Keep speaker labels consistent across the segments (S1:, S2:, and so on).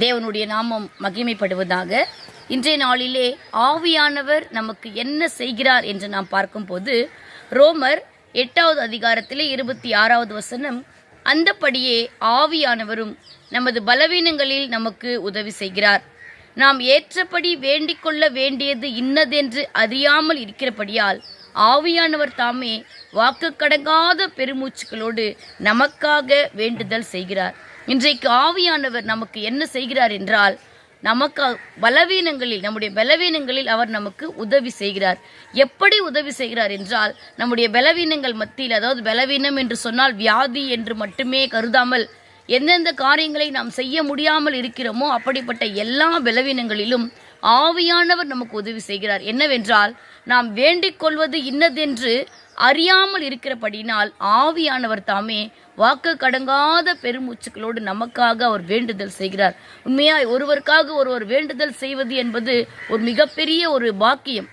S1: தேவனுடைய நாமம் மகிமைப்படுவதாக. இன்றைய நாளிலே ஆவியானவர் நமக்கு என்ன செய்கிறார் என்று நாம் பார்க்கும்போது, ரோமர் 8வது அதிகாரத்திலே 26வது வசனம், அந்தப்படியே ஆவியானவரும் நமது பலவீனங்களில் நமக்கு உதவி செய்கிறார். நாம் ஏற்றபடி வேண்டிக் கொள்ள வேண்டியது இன்னதென்று அறியாமல் இருக்கிறபடியால் ஆவியானவர் தாமே வாக்கு கடங்காத பெருமூச்சுக்களோடு நமக்காக வேண்டுதல் செய்கிறார். இன்றைக்கு ஆவியானவர் நமக்கு என்ன செய்கிறார் என்றால், நமக்கு பலவீனங்களில், நம்முடைய பலவீனங்களில் அவர் நமக்கு உதவி செய்கிறார். எப்படி உதவி செய்கிறார் என்றால், நம்முடைய பலவீனங்கள் மத்தியில், அதாவது பலவீனம் என்று சொன்னால் வியாதி என்று மட்டுமே கருதாமல், எந்தெந்த காரியங்களை நாம் செய்ய முடியாமல் இருக்கிறோமோ அப்படிப்பட்ட எல்லா பலவீனங்களிலும் ஆவியானவர் நமக்கு உதவி செய்கிறார். என்னவென்றால், நாம் வேண்டிக் கொள்வது இன்னதென்று அறியாமல் இருக்கிறபடினால் ஆவியானவர் தாமே வாக்கு கடங்காத பெருமூச்சுக்களோடு நமக்காக அவர் வேண்டுதல் செய்கிறார். உண்மையாய் ஒருவருக்காக ஒருவர் வேண்டுதல் செய்வது என்பது ஒரு மிகப்பெரிய ஒரு பாக்கியம்.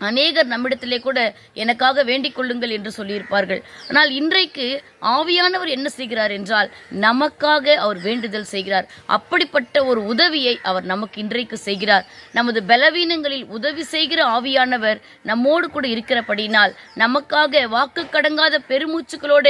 S1: அநேகர் நம்மிடத்திலே கூட எனக்காக வேண்டிக் கொள்ளுங்கள் என்று சொல்லியிருப்பார்கள். ஆனால் இன்றைக்கு ஆவியானவர் என்ன செய்கிறார் என்றால், நமக்காக அவர் வேண்டுதல் செய்கிறார். அப்படிப்பட்ட ஒரு உதவியை அவர் நமக்கு இன்றைக்கு செய்கிறார். நமது பலவீனங்களில் உதவி செய்கிற ஆவியானவர் நம்மோடு கூட இருக்கிறபடினால், நமக்காக வாக்கு கடங்காத பெருமூச்சுக்களோட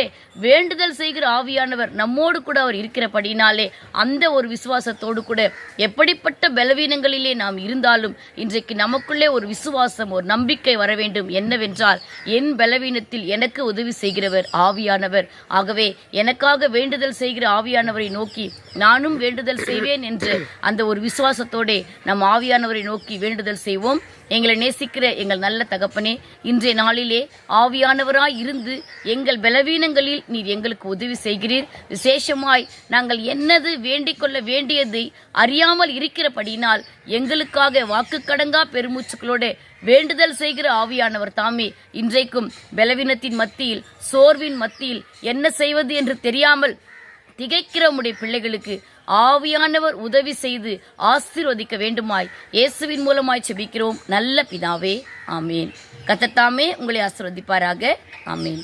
S1: வேண்டுதல் செய்கிற ஆவியானவர் நம்மோடு கூட அவர் இருக்கிறபடினாலே, அந்த ஒரு விசுவாசத்தோடு கூட எப்படிப்பட்ட பலவீனங்களிலே நாம் இருந்தாலும் இன்றைக்கு நமக்குள்ளே ஒரு விசுவாசம், ஒரு நம்பிக்கை வர வேண்டும். என்னவென்றால், என் பலவீனத்தில் எனக்கு உதவி செய்கிறவர் ஆவியானவர். ஆகவே எனக்காக வேண்டுதல் செய்கிற ஆவியானவரை நோக்கி நானும் வேண்டுதல் செய்வேன் என்று அந்த ஒரு விசுவாசத்தோட நம் ஆவியானவரை நோக்கி வேண்டுதல் செய்வோம். எங்களை நேசிக்கிற எங்கள் நல்ல தகப்பனே, இன்றைய நாளிலே ஆவியானவராய் இருந்து எங்கள் பலவீனங்களில் நீர் எங்களுக்கு உதவி செய்கிறீர். விசேஷமாய் நாங்கள் என்னது வேண்டிக் கொள்ள வேண்டியதை அறியாமல் இருக்கிறபடினால் எங்களுக்காக வாக்கு கடங்கா பெருமூச்சுக்களோட வேண்டுதல் செய்கிற ஆவியானவர் தாமே இன்றைக்கும் பலவீனத்தின் மத்தியில், சோர்வின் மத்தியில் என்ன செய்வது என்று தெரியாமல் திகைக்கிற உம்முடைய பிள்ளைகளுக்கு ஆவியானவர் உதவி செய்து ஆசீர்வதிக்க வேண்டுமாய் இயேசுவின் மூலமாய் செபிக்கிறோம் நல்ல பிதாவே, ஆமேன். கர்த்தர் தாமே உங்களை ஆசீர்வதிப்பாராக. ஆமேன்.